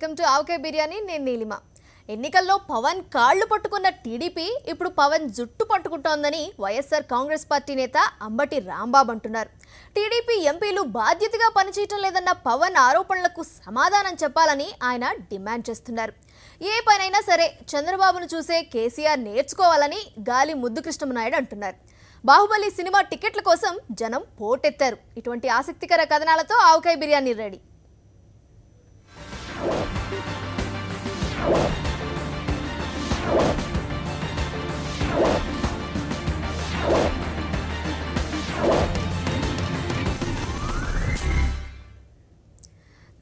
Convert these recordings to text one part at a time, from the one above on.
Welcome to ఆవకాయ బిర్యానీ. నేను నీలిమ. ఎన్నికల్లో పవన్ కాళ్ళు పట్టుకున్న టీడీపీ ఇప్పుడు పవన్ జుట్టు పట్టుకుంటోందని వైఎస్ఆర్ కాంగ్రెస్ పార్టీ నేత అంబటి రాంబాబు అంటున్నారు. టీడీపీ ఎంపీలు బాధ్యతగా పనిచేయటం లేదన్న పవన్ ఆరోపణలకు సమాధానం చెప్పాలని ఆయన డిమాండ్ చేస్తున్నారు. ఏ పనైనా సరే చంద్రబాబును చూసే కేసీఆర్ నేర్చుకోవాలని గాలి ముద్దుకృష్ణమనాయుడు అంటున్నారు. బాహుబలి సినిమా టికెట్ల కోసం జనం పోటెత్తారు. ఇటువంటి ఆసక్తికర కథనాలతో ఆవకాయ బిర్యానీ రెడీ.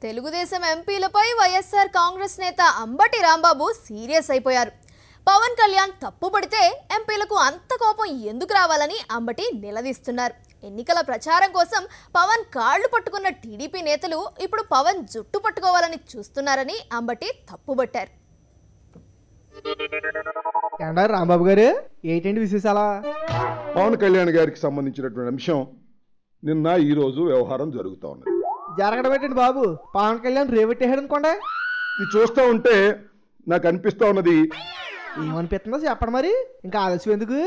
తెలుగుదేశం ఎంపీలపై వైఎస్ఆర్ కాంగ్రెస్ నేత అంబటి రాంబాబు సీరియస్ అయిపోయారు. పవన్ కళ్యాణ్ తప్పుపడితే ఎంపీలకు అంత కోపం ఎందుకు రావాలని అంబటి నిలదీస్తున్నారు. ఎన్నికల ప్రచారం కోసం పవన్ కాళ్లు పట్టుకున్న టీడీపీ నేతలు ఇప్పుడు పవన్ జుట్టు పట్టుకోవాలని చూస్తున్నారని అంబటి తప్పుబట్టారు. రాంబాబు గారు ఏంటండి విశేషాలా? పవన్ కళ్యాణ్ గారికి సంబంధించినటువంటి అంశం నిన్న ఈ రోజు వ్యవహారం జరుగుతూ ఉన్నది. జరగడం ఏంటండి బాబు? పవన్ కళ్యాణ్ రేవెట్టేహాడు అనుకోండి. ఇది చూస్తూ ఉంటే నాకు అనిపిస్తూ ఉన్నది. ఏమనిపిస్తుందో చెప్పండి మరి, ఇంకా ఆలస్యం ఎందుకు?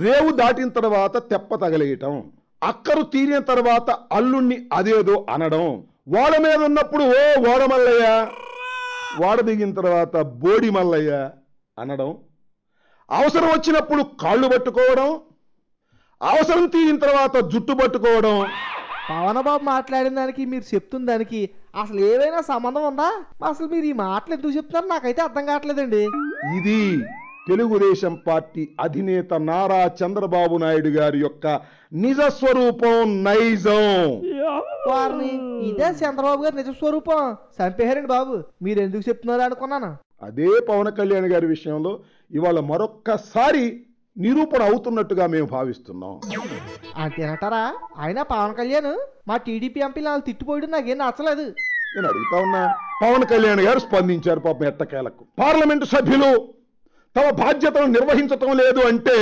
రేవు దాటిన తర్వాత తెప్ప తగలేయటం, అక్కరు తీరిన తర్వాత అల్లుణ్ణి అదేదో అనడం, ఓడ మీద ఉన్నప్పుడు ఓ ఓడ మల్లయ్య, ఓడ దిగిన తర్వాత బోడి మల్లయ్య అనడం, అవసరం వచ్చినప్పుడు కాళ్ళు పట్టుకోవడం, అవసరం తీరిన తర్వాత జుట్టు పట్టుకోవడం. పవన్ బాబు మాట్లాడిన దానికి మీరు చెప్తున్న దానికి అసలు ఏదైనా సంబంధం ఉందా? అసలు మీరు ఈ మాటలు ఎందుకు చెప్తున్నారు నాకైతే అర్థం కావట్లేదండి. ఇది తెలుగుదేశం పార్టీ అధినేత నారా చంద్రబాబు నాయుడు గారి యొక్క నిజస్వరూపం, నైజం. వారిని ఇదే చంద్రబాబు గారి నిజస్వరూపం. చంపేశారండి బాబు. మీరు ఎందుకు చెప్తున్నారు అనుకున్నాను. అదే పవన్ కళ్యాణ్ గారి విషయంలో ఇవాళ మరొక్కసారి నిరూపణ అవుతున్నట్టుగా మేము భావిస్తున్నాం. అంతేనంటారా? అయినా పవన్ కళ్యాణ్ మా టీడీపీ ఎంపీలు వాళ్ళు తిట్టిపోయడం నాకేం నచ్చలేదు. నేను అడుగుతా ఉన్నా. పవన్ కళ్యాణ్ గారు స్పందించారు పాపం ఎట్టకేలకు. పార్లమెంటు సభ్యులు తమ బాధ్యతను నిర్వహించటం లేదు అంటే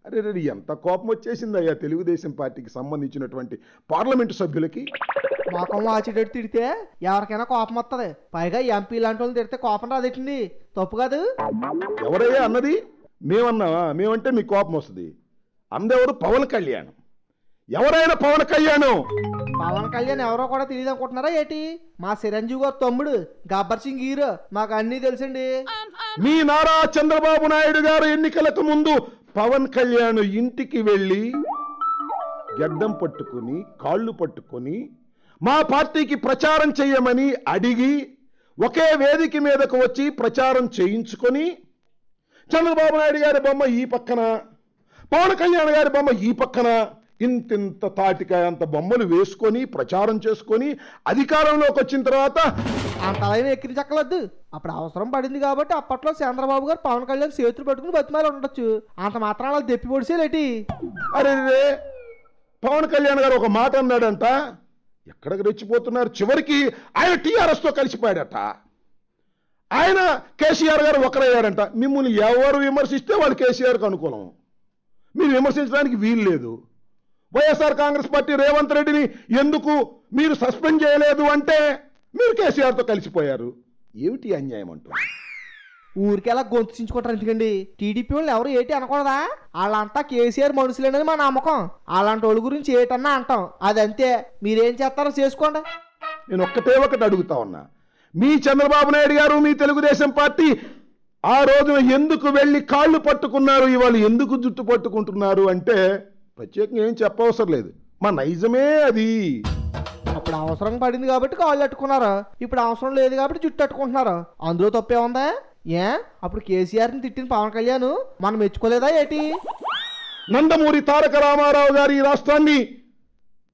అరే రే ఎంత కోపం వచ్చేసిందయ్యా తెలుగుదేశం పార్టీకి సంబంధించినటువంటి పార్లమెంటు సభ్యులకి. మొఖం వాచేటట్టు తిడితే ఎవరికైనా కోపం వస్తుంది. పైగా ఎంపీ లాంటి వాళ్ళు తిడితే కోపం రాదేటండి. తప్పు కాదు. ఎవరయ్యా అన్నది? మేమన్నావా? మేమంటే మీ కోపం వస్తుంది. అందెవరు? పవన్ కళ్యాణ్. ఎవరైనా పవన్ కళ్యాణ్. పవన్ కళ్యాణ్ ఎవరో కూడా తెలియదు అనుకుంటున్నారా ఏంటి? మా చిరంజీవి గారు తమ్ముడు, గబ్బర్ సింగ్ హీరో, మాకు అన్నీ తెలుసండి. మీ నారా చంద్రబాబు నాయుడు గారు ఎన్నికలకు ముందు పవన్ కళ్యాణ్ ఇంటికి వెళ్ళి గడ్డం పట్టుకుని కాళ్ళు పట్టుకొని మా పార్టీకి ప్రచారం చేయమని అడిగి ఒకే వేదిక మీదకు వచ్చి ప్రచారం చేయించుకొని చంద్రబాబు నాయుడు గారి బొమ్మ ఈ పక్కన, పవన్ కళ్యాణ్ గారి బొమ్మ ఈ పక్కన, ఇంతింత తాటికాయ అంత బొమ్మలు వేసుకొని ప్రచారం చేసుకొని అధికారంలోకి వచ్చిన తర్వాత అంతలైన ఎక్కిరించక్కలేదు. అప్పుడు అవసరం పడింది కాబట్టి అప్పట్లో చంద్రబాబు గారు పవన్ కళ్యాణ్ చేతులు పట్టుకుని బతిమాలి ఉండొచ్చు. అంత మాత్రం వాళ్ళు దెప్పి పొడిసేలేటి. అరే పవన్ కళ్యాణ్ గారు ఒక మాట అన్నాడంట. ఎక్కడికి రెచ్చిపోతున్నారు? చివరికి ఆయన టీఆర్ఎస్తో కలిసిపోయాడట. ఆయన కేసీఆర్ గారు ఒకరయ్యారంట. మిమ్మల్ని ఎవరు విమర్శిస్తే వాళ్ళు కేసీఆర్కి అనుకూలం. మీరు విమర్శించడానికి వీలు లేదు. వైఎస్ఆర్ కాంగ్రెస్ పార్టీ రేవంత్ రెడ్డిని ఎందుకు మీరు సస్పెండ్ చేయలేదు అంటే మీరు కేసీఆర్తో కలిసిపోయారు. ఏమిటి అన్యాయం అంటూ ఊరికెలా గొంతు చించుకుంటారు ఎందుకండి? టీడీపీ వాళ్ళు ఎవరు ఏటి అనకూడదా? వాళ్ళంతా కేసీఆర్ మనుషులేనని మా నమ్మకం. అలాంటి వాళ్ళ గురించి ఏటన్నా అంటాం. అదంతే. మీరేం చేస్తారో చేసుకోండి. నేను ఒకటి అడుగుతా ఉన్నా. మీ చంద్రబాబు నాయుడు గారు, మీ తెలుగుదేశం పార్టీ ఆ రోజున ఎందుకు వెళ్ళి కాళ్ళు పట్టుకున్నారు, ఇవాళ ఎందుకు జుట్టు పట్టుకుంటున్నారు అంటే ప్రత్యేకంగా ఏం చెప్పవసరం లేదు. మా నైజమే అది. అప్పుడు అవసరం పడింది కాబట్టి కాళ్ళు అట్టుకున్నారు. ఇప్పుడు అవసరం లేదు కాబట్టి జుట్టు అట్టుకుంటున్నారు. అందులో తప్పే ఉందా? ఏ అప్పుడు కేసీఆర్ని తిట్టిన పవన్ కళ్యాణ్ మనం మెచ్చుకోలేదా ఏటి? నందమూరి తారక రామారావు గారు ఈ రాష్ట్రాన్ని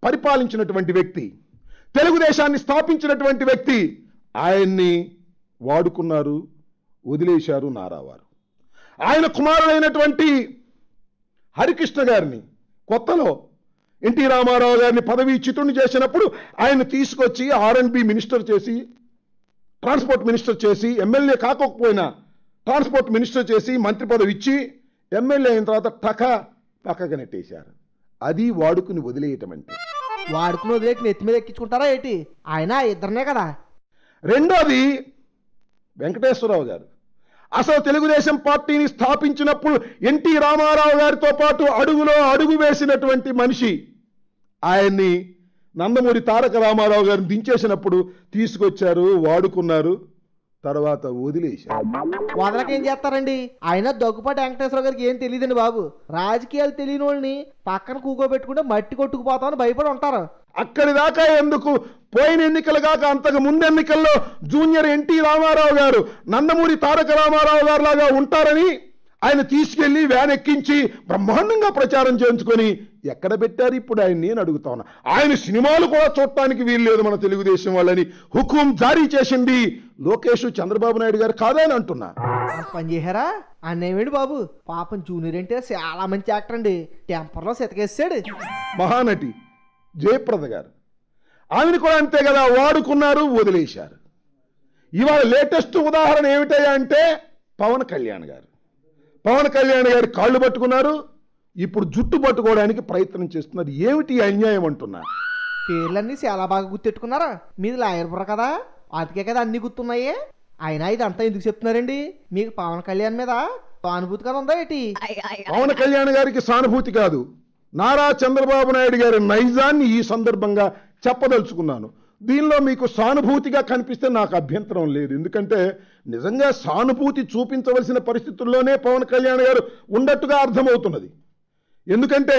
పరిపాలించినటువంటి వ్యక్తి, తెలుగుదేశాన్ని స్థాపించినటువంటి వ్యక్తి. ఆయన్ని వాడుకున్నారు, వదిలేశారు నారావారు. ఆయన కుమారుడైనటువంటి హరికృష్ణ గారిని కొత్తలో ఎన్టీ రామారావు గారిని పదవీచ్యుతుడిని చేసినప్పుడు ఆయన తీసుకొచ్చి R&B మినిస్టర్ చేసి, ట్రాన్స్పోర్ట్ మినిస్టర్ చేసి, ఎమ్మెల్యే కాకపోయినా ట్రాన్స్పోర్ట్ మినిస్టర్ చేసి మంత్రి పదవి ఇచ్చి ఎమ్మెల్యే అయిన తర్వాత పక్కగా నెట్టేశారు. అది వాడుకుని వదిలేయటం అంటే. వాడుకుని వదిలేటి నెత్తి మీద ఎక్కించుకుంటారా ఏంటి? ఆయన ఇద్దరనే కదా. రెండోది వెంకటేశ్వరరావు గారు. అసలు తెలుగుదేశం పార్టీని స్థాపించినప్పుడు ఎన్టీ రామారావు గారితో పాటు అడుగులో అడుగు వేసినటువంటి మనిషి. ఆయన్ని నందమూరి తారక రామారావు గారిని దించేసినప్పుడు తీసుకొచ్చారు, వాడుకున్నారు, తర్వాత వదిలేశారు. వదలకేం చేస్తారండి? ఆయన దగ్గుపాటి వెంకటేశ్వర గారికి ఏం తెలియదండి బాబు. రాజకీయాలు తెలియని వాళ్ళని పక్కన కూకోబెట్టుకుంటే మట్టి కొట్టుకుపోతామని భయపడి ఉంటారు. అక్కడి దాకా ఎందుకు? పోయిన ఎన్నికలు కాక అంతకు ముందు ఎన్నికల్లో జూనియర్ ఎన్టీ రామారావు గారు నందమూరి తారక రామారావు గారు లాగా ఉంటారని ఆయన తీసుకెళ్లి వ్యాన్ ఎక్కించి బ్రహ్మాండంగా ప్రచారం చేయించుకొని ఎక్కడ పెట్టారు ఇప్పుడు ఆయన? నేను అడుగుతా ఉన్నా. ఆయన సినిమాలు కూడా చూడటానికి వీల్లేదు మన తెలుగుదేశం వాళ్ళని హుకుం జారీ చేసింది లోకేష్ చంద్రబాబు నాయుడు గారు కాదని అంటున్నా. పని చేశారా? అన్నేమిటి బాబు, పాపం జూనియర్ అంటే చాలా మంచి యాక్టర్ అండి. టెంపర్లో సెతకేసాడు. మహానటి జయప్రద గారు, ఆమెను కూడా అంతే కదా, వాడుకున్నారు, వదిలేశారు. ఇవాళ లేటెస్ట్ ఉదాహరణ ఏమిటయ్యా అంటే పవన్ కళ్యాణ్ గారు. పవన్ కళ్యాణ్ గారి కాళ్ళు పట్టుకున్నారు, ఇప్పుడు జుట్టు పట్టుకోవడానికి ప్రయత్నం చేస్తున్నారు. ఏమిటి అన్యాయం అంటున్నా? పేర్లన్నీ చాలా బాగా గుర్తెట్టుకున్నారా? మీది లాయర్ బుర్ర కదా, అందుకే కదా అన్ని గుర్తున్నాయే. అయినా ఇదంతా ఎందుకు చెప్తున్నారండి? మీకు పవన్ కళ్యాణ్ మీద సానుభూతిగా ఉందా ఏంటి? పవన్ కళ్యాణ్ గారికి సానుభూతి కాదు, నారా చంద్రబాబు నాయుడు గారి నైజాన్ని ఈ సందర్భంగా చెప్పదలుచుకున్నాను. దీనిలో మీకు సానుభూతిగా కనిపిస్తే నాకు అభ్యంతరం లేదు. ఎందుకంటే నిజంగా సానుభూతి చూపించవలసిన పరిస్థితుల్లోనే పవన్ కళ్యాణ్ గారు ఉన్నట్టుగా అర్థమవుతున్నది. ఎందుకంటే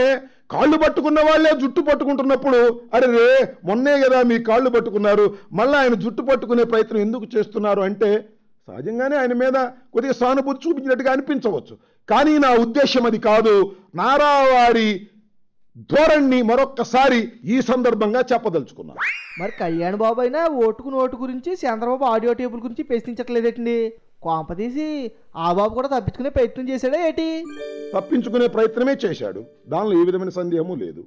కాళ్ళు పట్టుకున్న వాళ్ళే జుట్టు పట్టుకుంటున్నప్పుడు అరే రే మొన్నే కదా మీ కాళ్ళు పట్టుకున్నారు, మళ్ళీ ఆయన జుట్టు పట్టుకునే ప్రయత్నం ఎందుకు చేస్తున్నారు అంటే సహజంగానే ఆయన మీద కొద్దిగా సానుభూతి చూపించినట్టుగా అనిపించవచ్చు. కానీ నా ఉద్దేశం అది కాదు. నారా వారి ధోరణిని మరొక్కసారి ఈ సందర్భంగా చెప్పదలుచుకున్నాను. మరి కళ్యాణ్ బాబు అయినా ఓటుకు నోటు గురించి చంద్రబాబు ఆడియో టేబుల్ గురించి ప్రశ్నించట్లేదేటండి? కోంప తీసి ఆ బాబు కూడా తప్పించుకునే ప్రయత్నం చేశాడా ఏంటి? తప్పించుకునే ప్రయత్నమే చేశాడు, దానిలో ఏ విధమైన సందేహము లేదు.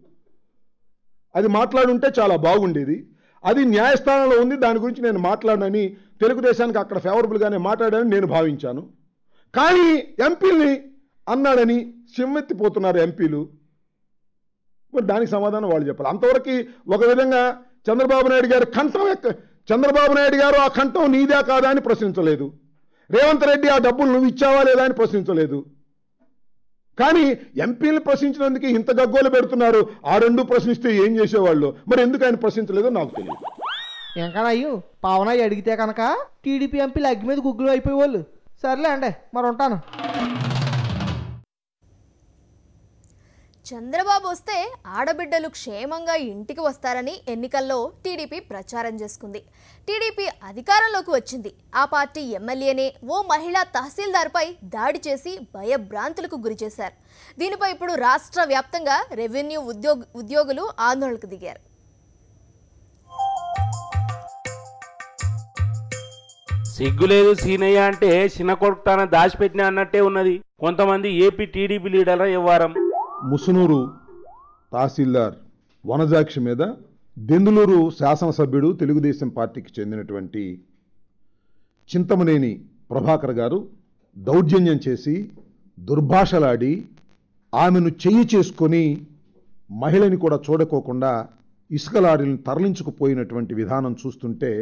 అది మాట్లాడుంటే చాలా బాగుండేది. అది న్యాయస్థానంలో ఉంది, దాని గురించి నేను మాట్లాడనని తెలుగుదేశానికి అక్కడ ఫేవరబుల్గానే మాట్లాడానని నేను భావించాను. కానీ ఎంపీల్ని అన్నాడని సిమ్మెత్తిపోతున్నారు ఎంపీలు. మరి దానికి సమాధానం వాళ్ళు చెప్పాలి. అంతవరకు ఒక విధంగా చంద్రబాబు నాయుడు గారి కంఠం చంద్రబాబు నాయుడు గారు ఆ కంఠం నీదా కాదా అని ప్రశ్నించలేదు. రేవంత్ రెడ్డి ఆ డబ్బులు నువ్వు ఇచ్చావా లేదా అని ప్రశ్నించలేదు. కానీ ఎంపీలు ప్రశ్నించినందుకు ఇంత గగ్గోలు పెడుతున్నారు. ఆ రెండు ప్రశ్నిస్తే ఏం చేసేవాళ్ళు? మరి ఎందుకు ఆయన ప్రశ్నించలేదో నాకు తెలియదు. ఇంకా అయ్యో పవనయ్య అడిగితే కనుక టీడీపీ ఎంపీలు అగ్గి మీద గుగ్గులు అయిపోయేవాళ్ళు. సర్లే అండి, మరి ఉంటాను. చంద్రబాబు వస్తే ఆడబిడ్డలు క్షేమంగా ఇంటికి వస్తారని ఎన్నికల్లో టీడీపీ ప్రచారం చేసుకుంది. టీడీపీ అధికారంలోకి వచ్చింది. ఆ పార్టీ ఎమ్మెల్యేనే ఓ మహిళా తహసీల్దార్పై దాడి చేసి భయభ్రాంతులకు గురిచేశారు. దీనిపై ఇప్పుడు రాష్ట్ర వ్యాప్తంగా రెవెన్యూ ఉద్యోగులు ఆందోళనకు దిగారు. సిగ్గులేదు సీనయ్య అంటే చిన్న కొడుకు తాను దాచిపెట్టినా అన్నట్టే ఉన్నది కొంతమంది ఏపీ టీడీపీ లీడర్ల వ్యవహారం. ముసునూరు తహసీల్దార్ వనజాక్షి మీద దెందులూరు శాసనసభ్యుడు తెలుగుదేశం పార్టీకి చెందినటువంటి చింతమనేని ప్రభాకర్ గారు దౌర్జన్యం చేసి దుర్భాషలాడి ఆమెను చెయ్యి చేసుకొని మహిళని కూడా చూడకోకుండా ఇసుక లారీలను తరలించుకుపోయినటువంటి విధానం చూస్తుంటే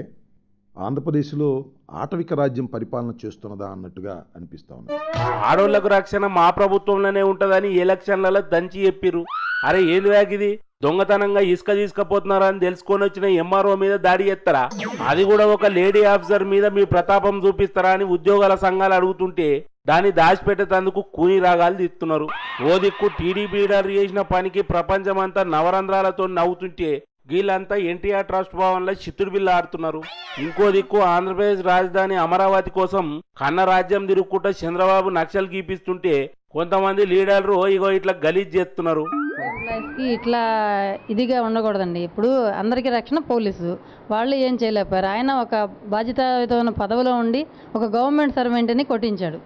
ఆంధ్రప్రదేశ్లో ఆటవిక రాజ్యం పరిపాలన చేస్తున్నదా అన్నట్టుగా అనిపిస్తా ఉంది. ఆడోళ్లకు రక్షణ మా ప్రభుత్వంలోనే ఉంటదని ఎలక్షన్లలో దంచి చెప్పిర్రు. అరే ఏంది వ్యాగిది దొంగతనంగా ఇసుక తీసుకపోతున్నారా అని తెలుసుకొని వచ్చిన ఎంఆర్ఓ మీద దాడి చేస్తారా? అది కూడా ఒక లేడీ ఆఫీసర్ మీద మీ ప్రతాపం చూపిస్తారా అని ఉద్యోగాల సంఘాలు అడుగుతుంటే దాన్ని దాచిపెట్టేందుకు కూని రాగాలు తీస్తున్నారు. ఓ దిక్కు టీడీపీ లీడర్ చేసిన పనికి ప్రపంచమంతా నవరంధ్రాలతో నవ్వుతుంటే వీళ్ళంతా ఎన్టీఆర్ ట్రస్ట్ భవన్లో చిత్తుడు బిల్లు ఆడుతున్నారు. ఇంకో దిక్కు ఆంధ్రప్రదేశ్ రాజధాని అమరావతి కోసం కన్న రాజ్యం తిరుగుకుంటూ చంద్రబాబు నక్షలు గీపిస్తుంటే కొంతమంది లీడర్లు ఇగో ఇట్లా గలీజ్ చేస్తున్నారు. ఇట్లా ఇదిగా ఉండకూడదండి. ఇప్పుడు అందరికీ రక్షణ పోలీసు వాళ్ళు ఏం చేయలేకపోయారు. ఆయన ఒక బాధ్యతాయుతమైన పదవిలో ఉండి ఒక గవర్నమెంట్ సర్వెంట్ని కొట్టించాడు.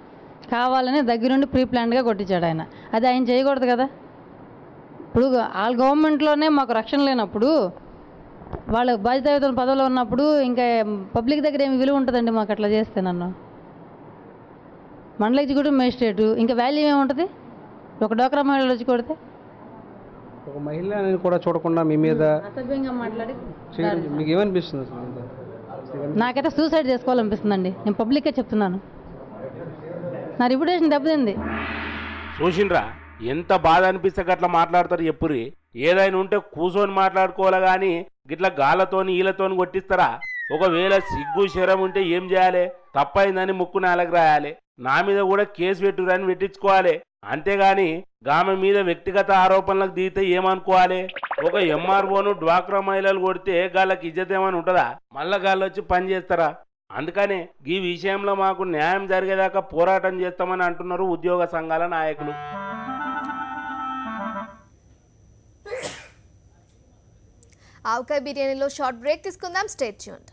కావాలని దగ్గరుండి ప్రీ ప్లాన్డ్గా కొట్టించాడు ఆయన. అది ఆయన చేయకూడదు కదా. ఇప్పుడు వాళ్ళ గవర్నమెంట్లోనే మాకు రక్షణ లేనప్పుడు వాళ్ళ బాధ్యతాయుతమైన పదవిలో ఉన్నప్పుడు ఇంకా పబ్లిక్ దగ్గర ఏమి విలువ ఉంటుందండి మాకు అట్లా చేస్తే? నన్ను మండల ఎగ్జిక్యూటివ్ మేజిస్ట్రేటు ఇంకా వాల్యూ ఏముంటుంది? ఒక డోక్రా మహిళలు వచ్చి కొడితే ఒక మహిళ కూడా చూడకుండా మీ మీద అసభ్యంగా మాట్లాడి మీకు ఏమనిపిస్తుంది? నాకైతే సూసైడ్ చేసుకోవాలనిపిస్తుందండి. నేను పబ్లిక్గా చెప్తున్నాను, నా రిప్యుటేషన్ దెబ్బతింది. చూసిండ్రా ఎంత బాధ అనిపిస్తే గట్లా మాట్లాడతారు చెప్పురి. ఏదైనా ఉంటే కూర్చొని మాట్లాడుకోవాలి కానీ గిట్లా గాలతోని ఈలతోని కొట్టిస్తారా? ఒకవేళ సిగ్గు శరం ఉంటే ఏం చేయాలి? తప్పైందని ముక్కు నేలకు రాయాలి, నా మీద కూడా కేసు పెట్టురని పెట్టించుకోవాలి. అంతేగాని గామె మీద వ్యక్తిగత ఆరోపణలకు దిగితే ఏమనుకోవాలి? ఒక ఎంఆర్ఓను డ్వాక్రా మహిళలు కొడితే గాళ్ళకి ఇజ్జత్ ఏమని ఉంటుందా? మళ్ళా గాళ్ళు వచ్చి పని చేస్తారా? అందుకనే ఈ విషయంలో మాకు న్యాయం జరిగేదాకా పోరాటం చేస్తామని అంటున్నారు ఉద్యోగ సంఘాల నాయకులు. ఆవకాయ బిర్యానీలో షార్ట్ బ్రేక్ తీసుకుందాం. Stay tuned.